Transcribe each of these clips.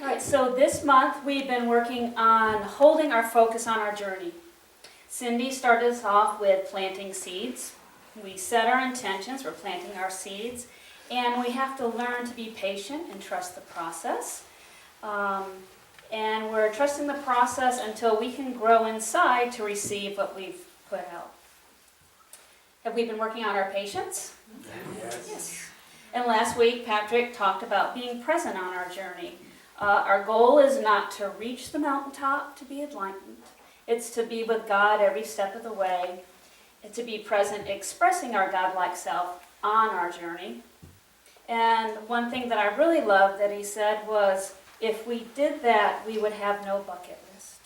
All right, so this month we've been working on holding our focus on our journey. Cindy started us off with planting seeds. We set our intentions, we're planting our seeds, and we have to learn to be patient and trust the process. And we're trusting the process until we can grow inside to receive what we've put out. Have we been working on our patience? Yes. And last week, Patrick talked about being present on our journey. Our goal is not to reach the mountaintop to be enlightened. It's to be with God every step of the way. It's to be present, expressing our God-like self on our journey. And one thing that I really loved that he said was, if we did that, we would have no bucket list.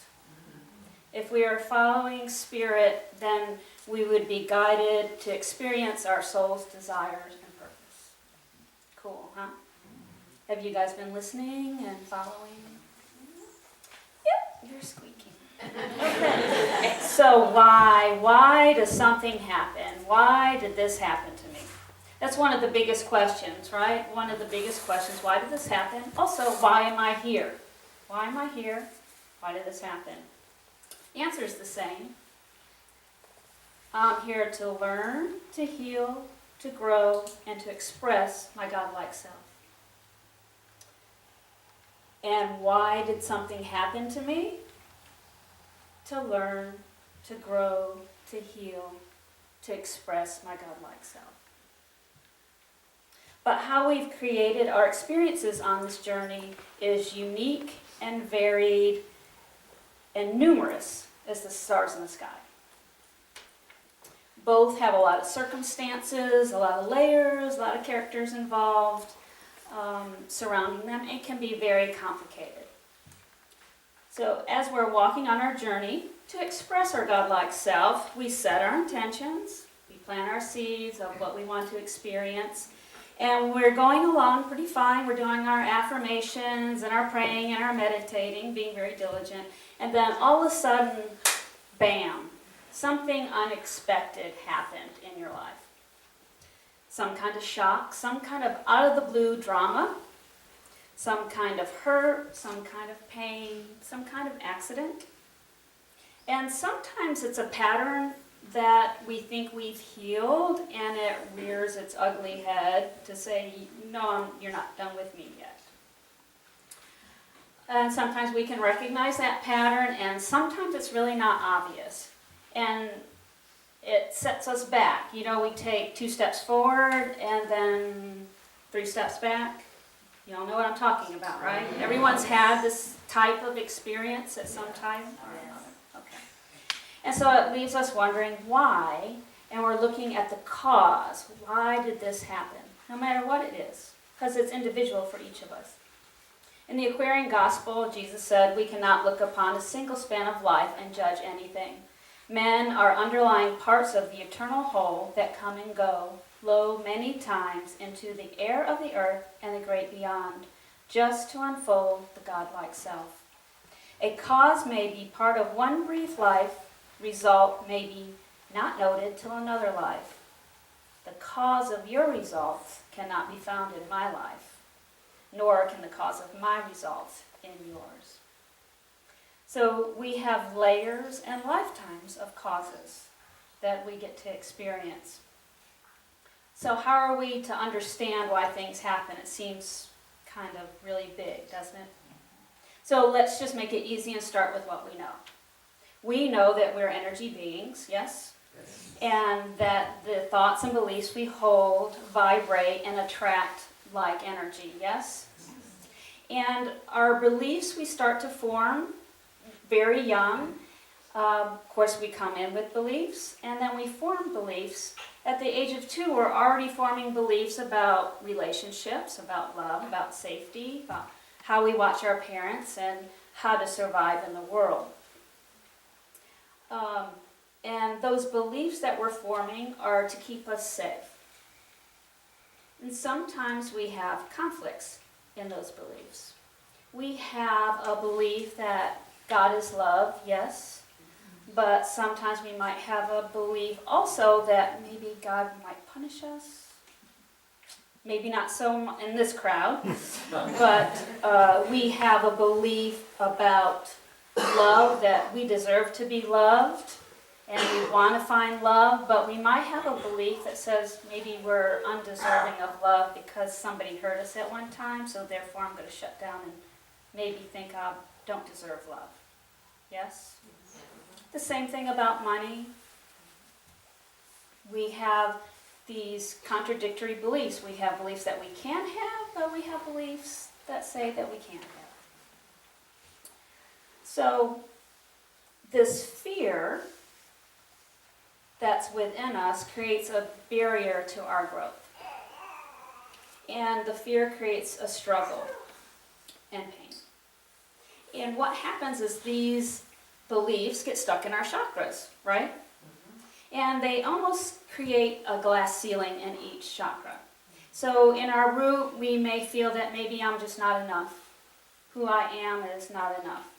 If we are following Spirit, then we would be guided to experience our soul's desires and purpose. Cool, huh? Have you guys been listening and following? Yep, you're squeaking. Okay. So why does something happen? Why did this happen to me? That's one of the biggest questions, right? One of the biggest questions. Why did this happen? Also, why am I here? Why am I here? Why did this happen? The answer is the same. I'm here to learn, to heal, to grow, and to express my God-like self. And why did something happen to me? To learn, to grow, to heal, to express my God-like self. But how we've created our experiences on this journey is unique and varied and numerous as the stars in the sky. Both have a lot of circumstances, a lot of layers, a lot of characters involved surrounding them. It can be very complicated. So as we're walking on our journey to express our God-like self, we set our intentions, we plant our seeds of what we want to experience, and we're going along pretty fine. We're doing our affirmations and our praying and our meditating, being very diligent, and then all of a sudden, bam, something unexpected happened in your life. Some kind of shock, some kind of out-of-the-blue drama, some kind of hurt, some kind of pain, some kind of accident. And sometimes it's a pattern that we think we've healed, and it rears its ugly head to say, no, you're not done with me yet. And sometimes we can recognize that pattern, and sometimes it's really not obvious. And it sets us back. You know, we take 2 steps forward and then 3 steps back. You all know what I'm talking about, right? Everyone's had this type of experience at some time or another. Okay. And so it leaves us wondering why, and we're looking at the cause. Why did this happen? No matter what it is, because it's individual for each of us. In the Aquarian Gospel, Jesus said, we cannot look upon a single span of life and judge anything. Men are underlying parts of the eternal whole that come and go, flow many times into the air of the earth and the great beyond, just to unfold the God-like self. A cause may be part of one brief life, result may be not noted till another life. The cause of your results cannot be found in my life, nor can the cause of my results in yours. So we have layers and lifetimes of causes that we get to experience. So how are we to understand why things happen? It seems kind of really big, doesn't it? So let's just make it easy and start with what we know. We know that we're energy beings, yes? Yes. And that the thoughts and beliefs we hold vibrate and attract like energy, yes? And our beliefs we start to form very young. Of course, we come in with beliefs, and then we form beliefs. At the age of 2, we're already forming beliefs about relationships, about love, about safety, about how we watch our parents, and how to survive in the world. And those beliefs that we're forming are to keep us safe. And sometimes we have conflicts in those beliefs. We have a belief that God is love, yes, but sometimes we might have a belief also that maybe God might punish us. maybe not so in this crowd, but we have a belief about love, that we deserve to be loved, and we want to find love, but we might have a belief that says maybe we're undeserving of love because somebody hurt us at one time, so therefore I'm going to shut down and maybe think I don't deserve love. Yes? The same thing about money. We have these contradictory beliefs. We have beliefs that we can have, but we have beliefs that say that we can't have. So this fear that's within us creates a barrier to our growth. And the fear creates a struggle and pain. And what happens is these beliefs get stuck in our chakras, right? And they almost create a glass ceiling in each chakra. So in our root, we may feel that maybe I'm just not enough. Who I am is not enough.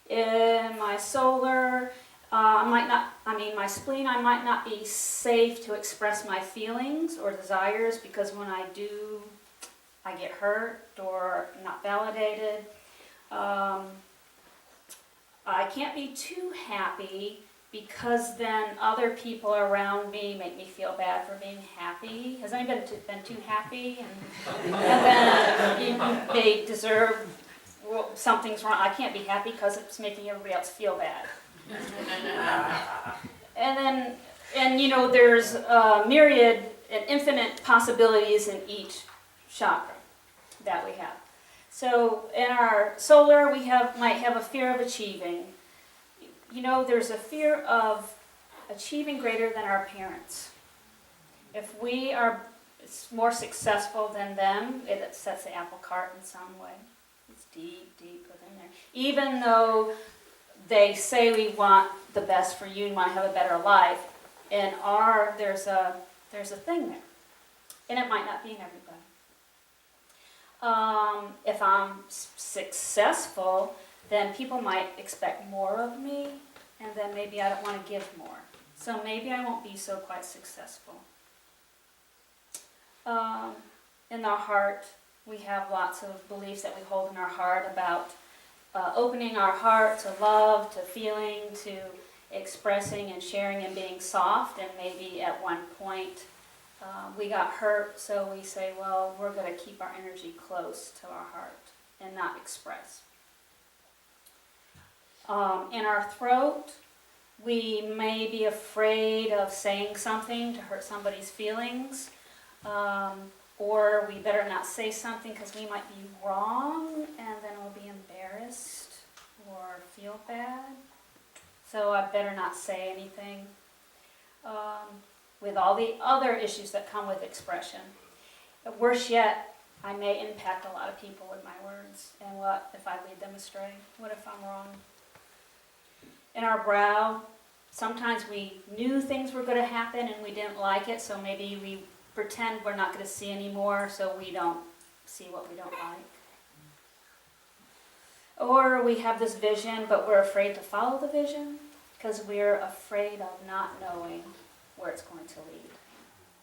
In my solar, my spleen, I might not be safe to express my feelings or desires because when I do, I get hurt or not validated. I can't be too happy because then other people around me make me feel bad for being happy. Has anybody been too happy? And then they deserve, well, something's wrong. I can't be happy because it's making everybody else feel bad. And there's a myriad and infinite possibilities in each chakra that we have. So in our solar, we might have a fear of achieving. There's a fear of achieving greater than our parents. If we are more successful than them, it upsets the apple cart in some way. It's deep, deep within there. Even though they say we want the best for you and want to have a better life, there's a thing there. And it might not be in everybody. If I'm successful, then people might expect more of me, and then maybe I don't want to give more. So maybe I won't be so quite successful. In our heart, we have lots of beliefs that we hold in our heart about opening our heart to love, to feeling, to expressing and sharing and being soft, and maybe at one point we got hurt, so we say, well, we're going to keep our energy close to our heart and not express. In our throat, we may be afraid of saying something to hurt somebody's feelings, or we better not say something because we might be wrong, and then we'll be embarrassed or feel bad. So I better not say anything. With all the other issues that come with expression. Worse yet, I may impact a lot of people with my words. And what if I lead them astray? What if I'm wrong? In our brow, sometimes we knew things were going to happen and we didn't like it, so maybe we pretend we're not going to see anymore so we don't see what we don't like. Or we have this vision, but we're afraid to follow the vision because we're afraid of not knowing where it's going to lead.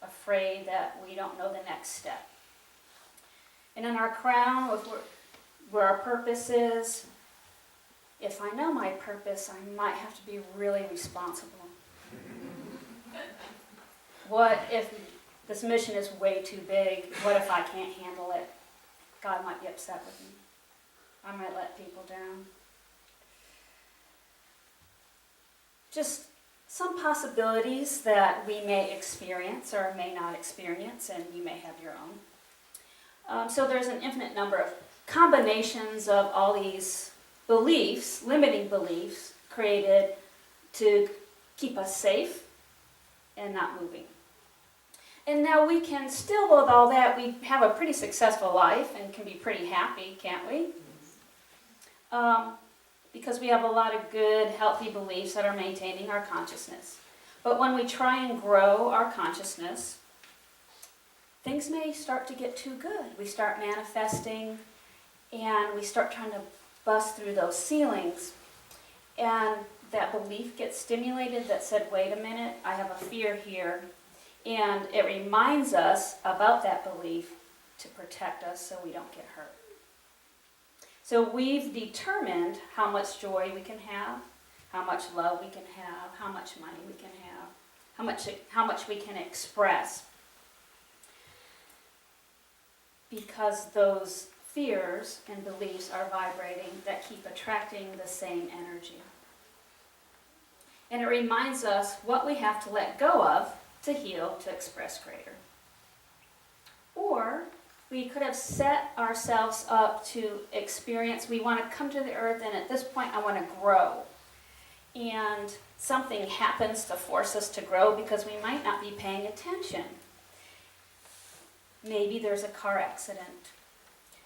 Afraid that we don't know the next step. And in our crown, where our purpose is, if I know my purpose, I might have to be really responsible. What if this mission is way too big? What if I can't handle it? God might be upset with me. I might let people down. Just some possibilities that we may experience or may not experience, and you may have your own. So there's an infinite number of combinations of all these beliefs, limiting beliefs, created to keep us safe and not moving. And now we can still, with all that, we have a pretty successful life and can be pretty happy, can't we? Because we have a lot of good, healthy beliefs that are maintaining our consciousness. But when we try and grow our consciousness, things may start to get too good. We start manifesting, and we start trying to bust through those ceilings. And that belief gets stimulated that said, wait a minute, I have a fear here. And it reminds us about that belief to protect us so we don't get hurt. So we've determined how much joy we can have, how much love we can have, how much money we can have, how much we can express. Because those fears and beliefs are vibrating that keep attracting the same energy. And it reminds us what we have to let go of to heal, to express greater. Or we could have set ourselves up to experience, we want to come to the earth, and at this point I want to grow. And something happens to force us to grow because we might not be paying attention. Maybe there's a car accident.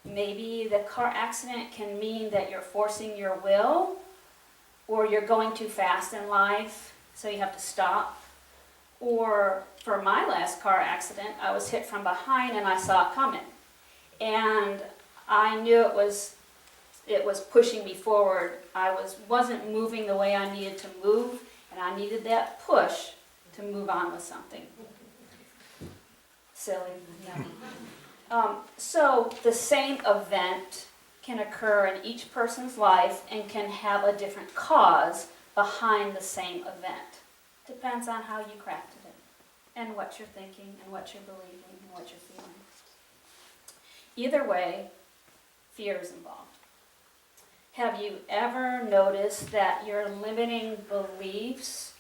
Maybe the car accident can mean that you're forcing your will, or you're going too fast in life, so you have to stop. Or for my last car accident, I was hit from behind and I saw it coming. And I knew it was pushing me forward. I wasn't moving the way I needed to move, and I needed that push to move on with something. Silly. Yeah. So the same event can occur in each person's life and can have a different cause behind the same event. Depends on how you crafted it, and what you're thinking, and what you're believing, and what you're feeling. Either way, fear is involved. Have you ever noticed that your limiting beliefs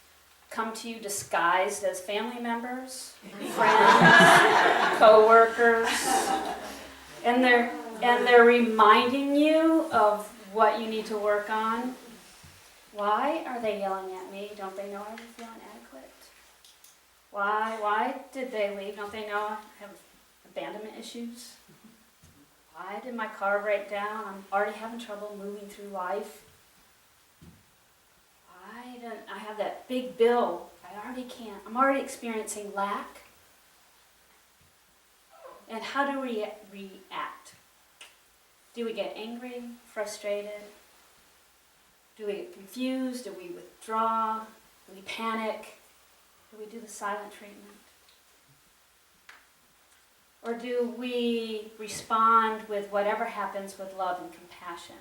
come to you disguised as family members, friends, co-workers, and they're reminding you of what you need to work on? Why are they yelling at me? Don't they know I feel inadequate? Why did they leave? Don't they know I have abandonment issues? Why did my car break down? I'm already having trouble moving through life. Why didn't I have that big bill? I'm already experiencing lack. And how do we react? Do we get angry, frustrated? Do we get confused? Do we withdraw? Do we panic? Do we do the silent treatment? Or do we respond with whatever happens with love and compassion?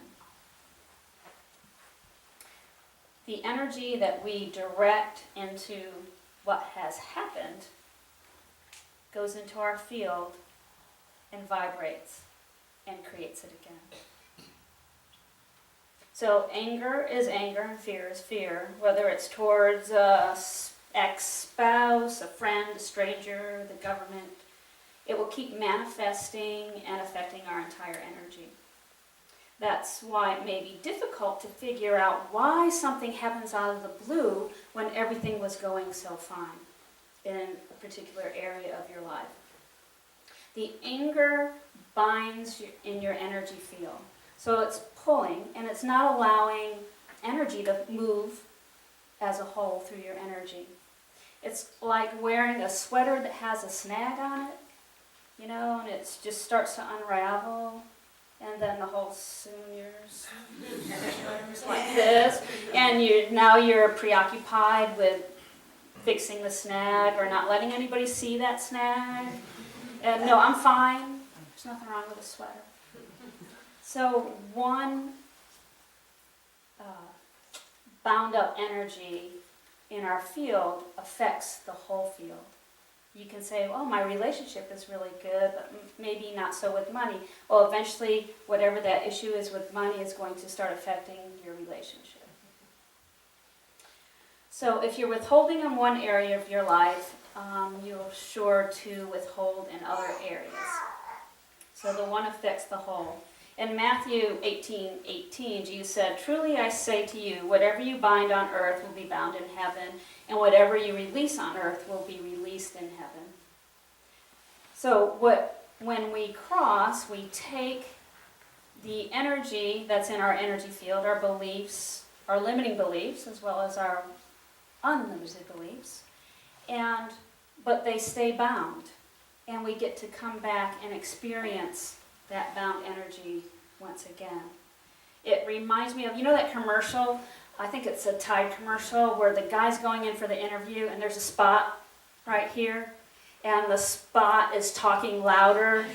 The energy that we direct into what has happened goes into our field and vibrates and creates it again. So anger is anger and fear is fear, whether it's towards an ex-spouse, a friend, a stranger, the government. It will keep manifesting and affecting our entire energy. That's why it may be difficult to figure out why something happens out of the blue when everything was going so fine in a particular area of your life. The anger binds in your energy field. So it's pulling, and it's not allowing energy to move as a whole through your energy. It's like wearing a sweater that has a snag on it, and it just starts to unravel, and then the whole souvenirs like this, and now you're preoccupied with fixing the snag or not letting anybody see that snag. And no, I'm fine. There's nothing wrong with a sweater. So one bound up energy in our field affects the whole field. You can say, oh, my relationship is really good, but maybe not so with money. Well, eventually, whatever that issue is with money is going to start affecting your relationship. So if you're withholding in one area of your life, you're sure to withhold in other areas. So the one affects the whole. In Matthew 18:18, Jesus said, "Truly I say to you, whatever you bind on earth will be bound in heaven, and whatever you release on earth will be released in heaven." So when we cross, we take the energy that's in our energy field, our beliefs, our limiting beliefs, as well as our unlimited beliefs, but they stay bound, and we get to come back and experience that bound energy once again. It reminds me of, that commercial, I think it's a Tide commercial, where the guy's going in for the interview and there's a spot right here, and the spot is talking louder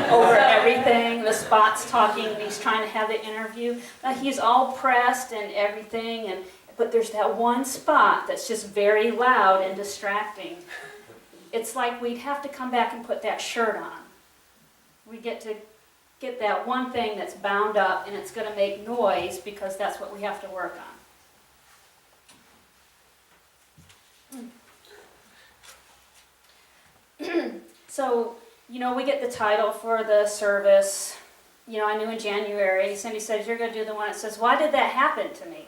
over everything. The spot's talking, and he's trying to have the interview. He's all pressed and everything, but there's that one spot that's just very loud and distracting. It's like we'd have to come back and put that shirt on. We get to get that one thing that's bound up, and it's going to make noise because that's what we have to work on. So, we get the title for the service. I knew in January, Cindy says, you're going to do the one that says, why did that happen to me?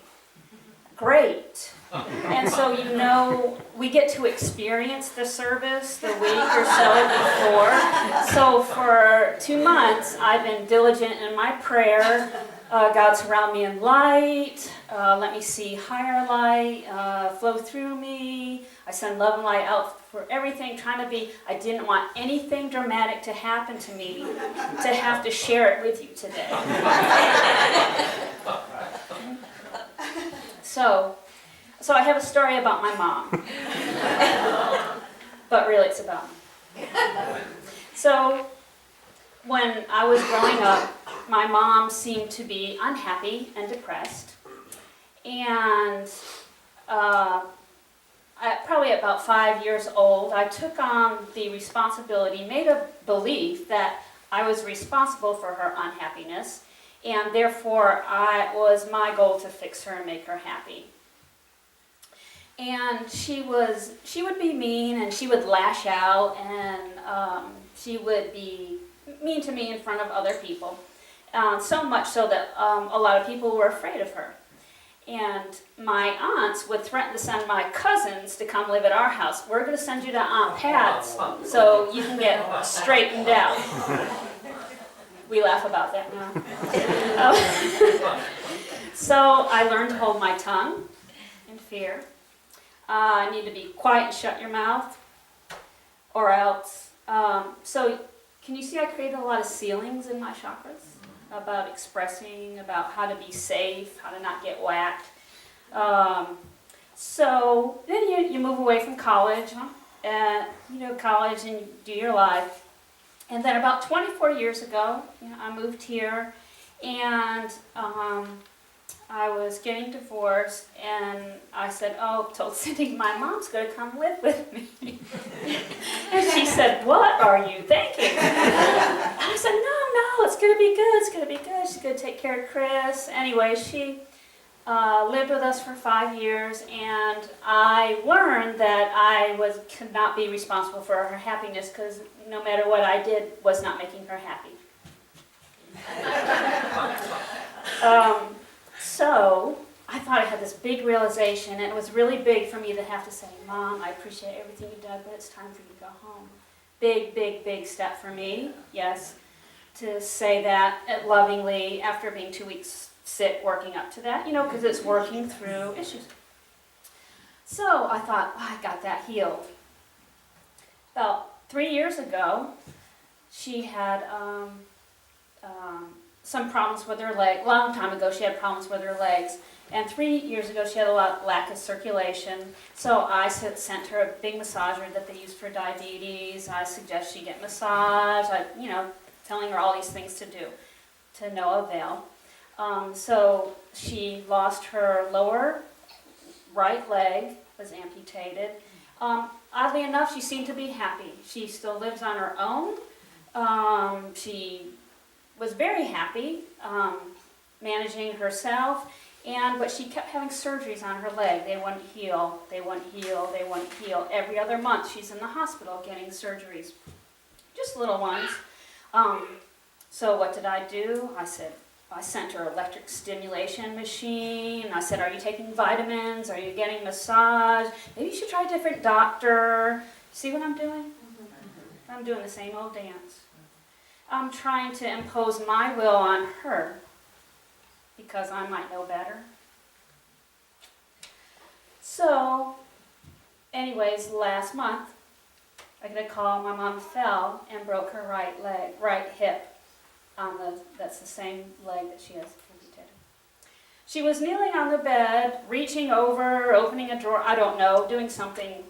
Great. And so, we get to experience the service the week or so before. So for 2 months, I've been diligent in my prayer. God, surround me in light. Let me see higher light flow through me. I send love and light out for everything, I didn't want anything dramatic to happen to me to have to share it with you today. So I have a story about my mom. But really it's about me. So when I was growing up, my mom seemed to be unhappy and depressed. And probably at about 5 years old, I took on the responsibility, made a belief that I was responsible for her unhappiness, and therefore it was my goal to fix her and make her happy. And she would be mean, and she would lash out, and she would be mean to me in front of other people, so much so that a lot of people were afraid of her. And my aunts would threaten to send my cousins to come live at our house. We're going to send you to Aunt Pat's so you can get straightened out. We laugh about that now. So I learned to hold my tongue in fear. I need to be quiet and shut your mouth, or else. So can you see I created a lot of ceilings in my chakras about expressing, about how to be safe, how to not get whacked. So then you move away from college, college, and you do your life. And then about 24 years ago, I moved here, and I was getting divorced, and I said, told Cindy, my mom's going to come live with me. And she said, what are you thinking? And I said, no, it's going to be good, it's going to be good. She's going to take care of Chris. Anyway, she lived with us for 5 years, and I learned that I could not be responsible for her happiness because no matter what I did was not making her happy. So I thought I had this big realization, and it was really big for me to have to say, Mom, I appreciate everything you've done, but it's time for you to go home. Big, big, big step for me, yes, to say that lovingly after being 2 weeks sick, working up to that, because it's working through issues. So I thought, I got that healed. About 3 years ago, she had some problems with her leg. Long time ago, she had problems with her legs. And 3 years ago, she had a lack of circulation. So I sent her a big massager that they use for diabetes. I suggest she get massage. Telling her all these things to do, to no avail. So she lost her lower right leg, was amputated. Oddly enough, she seemed to be happy. She still lives on her own. She was very happy managing herself, but she kept having surgeries on her leg. They wouldn't heal, they wouldn't heal, they wouldn't heal. Every other month she's in the hospital getting surgeries, just little ones. So what did I do? I sent her electric stimulation machine. I said, are you taking vitamins? Are you getting massage? Maybe you should try a different doctor. See what I'm doing? I'm doing the same old dance. I'm trying to impose my will on her because I might know better. So, anyways, last month, I got a call. My mom fell and broke her right hip. That's the same leg that she has amputated. She was kneeling on the bed, reaching over, opening a drawer, I don't know, doing something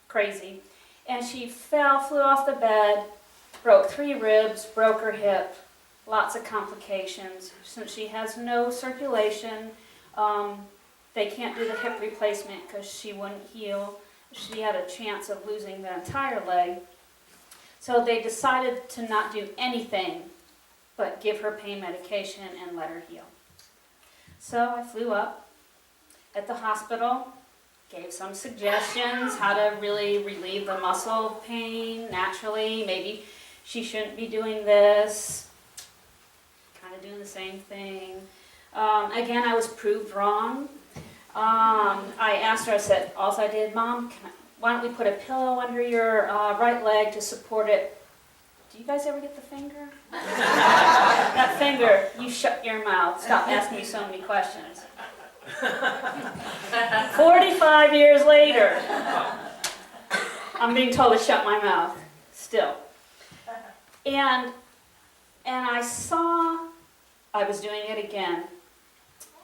crazy. And she flew off the bed, broke 3 ribs, broke her hip, lots of complications. Since she has no circulation, they can't do the hip replacement because she wouldn't heal. She had a chance of losing the entire leg. So they decided to not do anything but give her pain medication and let her heal. So I flew up at the hospital, gave some suggestions how to really relieve the muscle pain naturally. Maybe she shouldn't be doing this, kind of doing the same thing. Again, I was proved wrong. I asked her, I said, all I did, Mom, why don't we put a pillow under your right leg to support it? Do you guys ever get the finger? That finger, you shut your mouth. Stop asking me so many questions. 45 years later, I'm being told to shut my mouth, still. And I saw I was doing it again.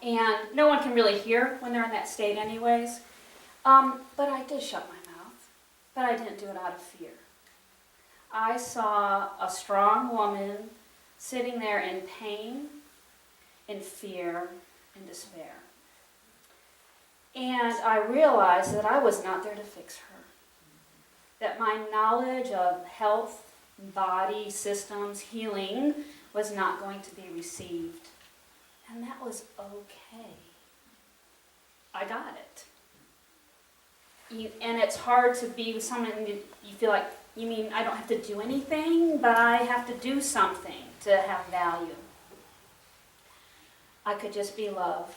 And no one can really hear when they're in that state anyways. But I did shut my mouth, but I didn't do it out of fear. I saw a strong woman sitting there in pain, in fear, in despair. And I realized that I was not there to fix her. That my knowledge of health, body, systems, healing was not going to be received. And that was okay. I got it. And it's hard to be with someone and you feel like, you mean I don't have to do anything, but I have to do something to have value. I could just be love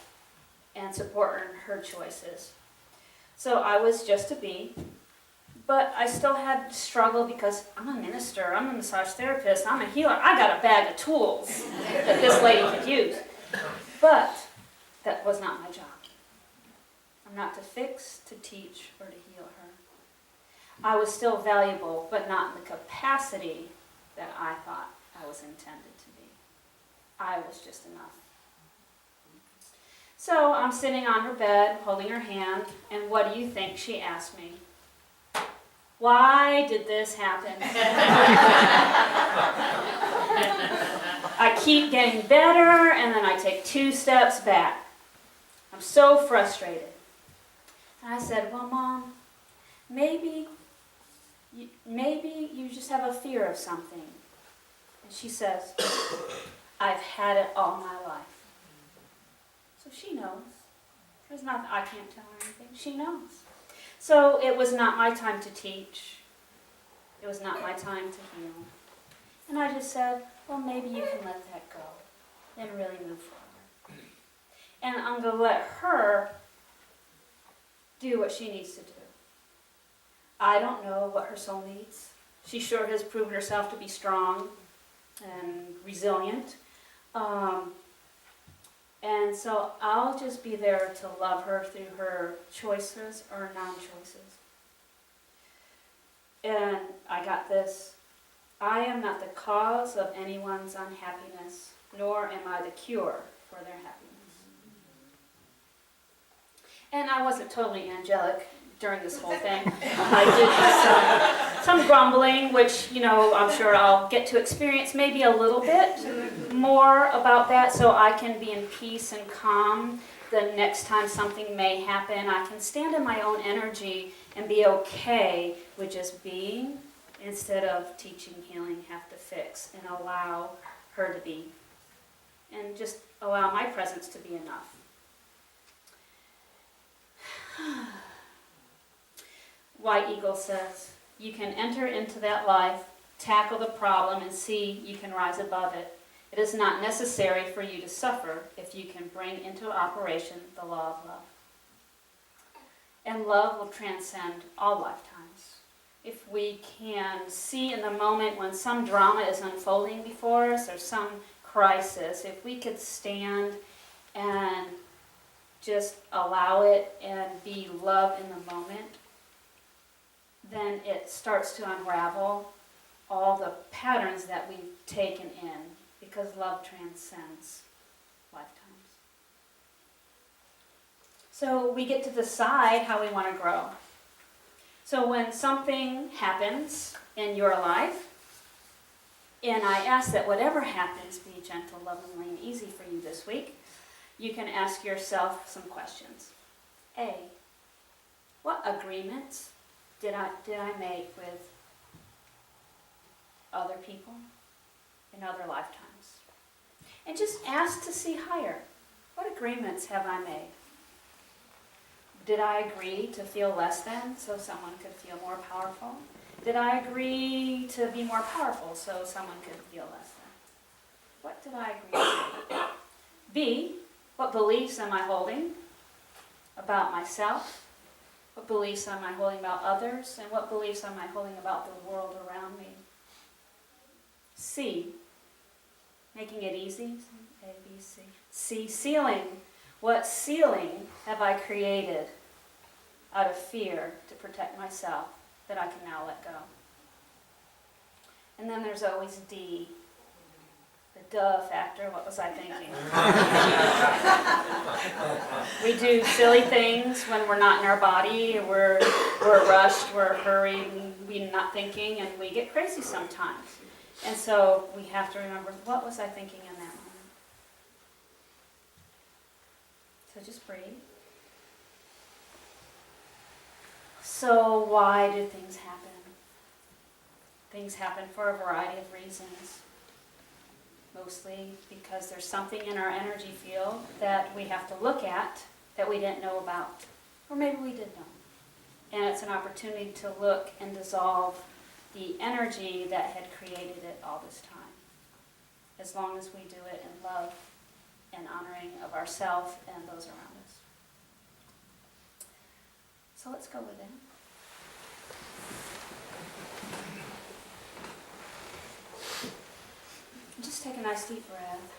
and support her choices. So I was just a bee, but I still had to struggle because I'm a minister, I'm a massage therapist, I'm a healer. I got a bag of tools that this lady could use. But that was not my job. I'm not to fix, to teach, or to heal her. I was still valuable, but not in the capacity that I thought I was intended to be. I was just enough. So I'm sitting on her bed, holding her hand, and what do you think she asked me? Why did this happen? I keep getting better, and then I take 2 steps back. I'm so frustrated. And I said, well, Mom, maybe you just have a fear of something. And she says, I've had it all my life. So she knows. There's nothing, I can't tell her anything. She knows. So it was not my time to teach. It was not my time to heal. And I just said, well, maybe you can let that go and really move forward. And I'm going to let her do what she needs to do. I don't know what her soul needs. She sure has proven herself to be strong and resilient. And so I'll just be there to love her through her choices or non-choices. And I got this. I am not the cause of anyone's unhappiness, nor am I the cure for their happiness. And I wasn't totally angelic during this whole thing. I did some grumbling, which, I'm sure I'll get to experience maybe a little bit more about that so I can be in peace and calm the next time something may happen. I can stand in my own energy and be okay with just being instead of teaching, healing, have to fix, and allow her to be. And just allow my presence to be enough. White Eagle says, you can enter into that life, tackle the problem, and see you can rise above it. It is not necessary for you to suffer if you can bring into operation the law of love. And love will transcend all lifetimes. If we can see in the moment when some drama is unfolding before us or some crisis, if we could stand and just allow it and be love in the moment, then it starts to unravel all the patterns that we've taken in, because love transcends lifetimes. So we get to decide how we want to grow. So when something happens in your life, and I ask that whatever happens be gentle, loving, and easy for you this week, you can ask yourself some questions. A, what agreements did I make with other people in other lifetimes? And just ask to see higher. What agreements have I made? Did I agree to feel less than so someone could feel more powerful? Did I agree to be more powerful so someone could feel less than? What did I agree to? B, what beliefs am I holding about myself? What beliefs am I holding about others? And what beliefs am I holding about the world around me? C, making it easy. A, B, C. C, ceiling. What ceiling have I created out of fear to protect myself that I can now let go? And then there's always D, the duh factor. What was I thinking? We do silly things when we're not in our body. We're rushed, we're hurried, we're not thinking, and we get crazy sometimes. And so we have to remember, what was I thinking in that moment? So just breathe. So why do things happen? Things happen for a variety of reasons. Mostly because there's something in our energy field that we have to look at that we didn't know about. Or maybe we did know. And it's an opportunity to look and dissolve the energy that had created it all this time. As long as we do it in love and honoring of ourselves and those around us. So let's go with it. Just take a nice deep breath.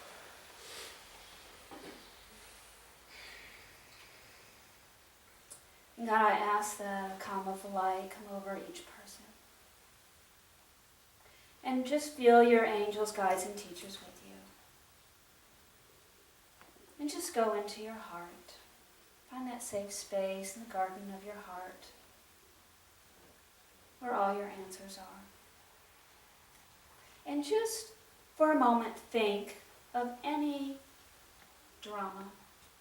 And God, I ask the calm of the light come over each person. And just feel your angels, guides, and teachers with you. And just go into your heart. Find that safe space in the garden of your heart where all your answers are. And just for a moment think of any drama,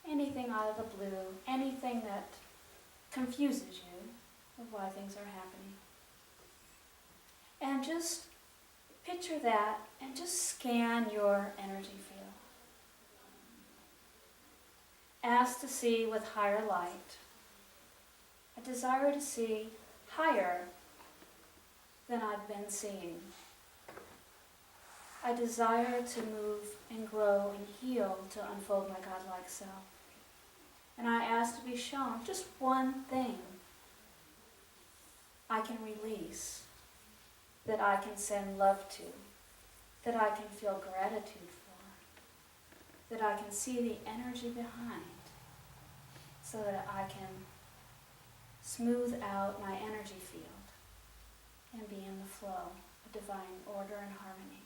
anything out of the blue, anything that confuses you of why things are happening. And just picture that and just scan your energy field. Ask to see with higher light. A desire to see higher than I've been seeing. I desire to move and grow and heal to unfold my godlike self. And I ask to be shown just one thing I can release, that I can send love to, that I can feel gratitude for, that I can see the energy behind, so that I can smooth out my energy field and be in the flow of divine order and harmony.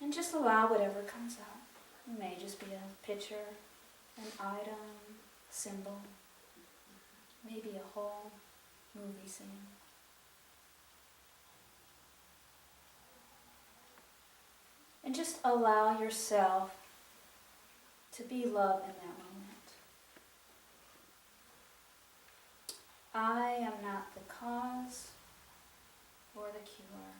And just allow whatever comes out. It may just be a picture, an item, symbol, maybe a whole movie scene. And just allow yourself to be love in that moment. I am not the cause or the cure.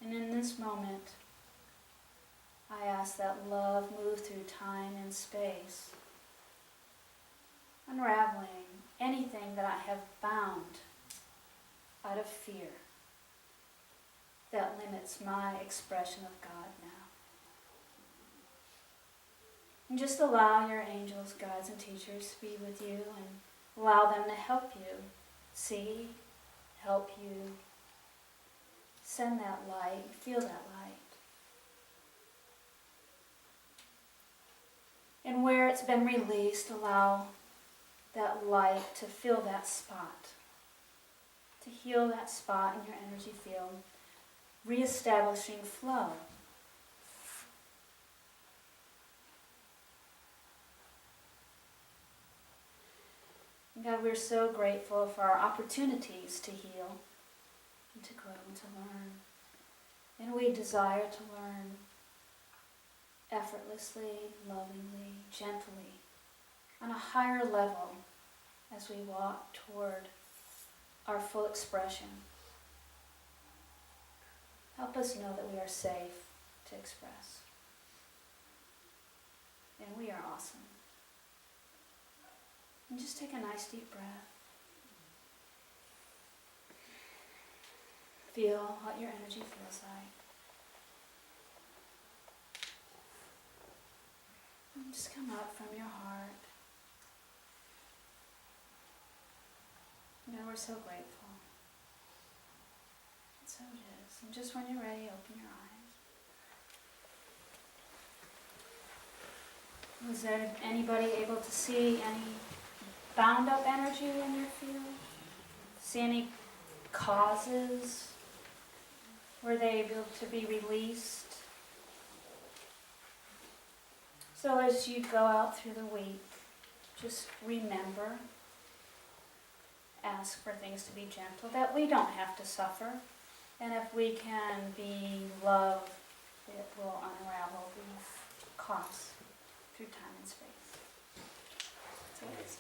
And in this moment, I ask that love move through time and space, unraveling anything that I have bound out of fear that limits my expression of God now. And just allow your angels, guides, and teachers to be with you and allow them to help you see, help you send that light, feel that light. And where it's been released, allow that light to fill that spot, to heal that spot in your energy field, reestablishing flow. God, we're so grateful for our opportunities to heal and to grow and to learn. And we desire to learn effortlessly, lovingly, gently, on a higher level as we walk toward our full expression. Help us know that we are safe to express. And we are awesome. And just take a nice deep breath. Feel what your energy feels like. And just come up from your heart. And we're so grateful. And so it is. And just when you're ready, open your eyes. Was there anybody able to see any bound up energy in your field? See any causes? Were they able to be released? So as you go out through the week, just remember, ask for things to be gentle, that we don't have to suffer. And if we can be love, it will unravel these costs through time and space. So it is.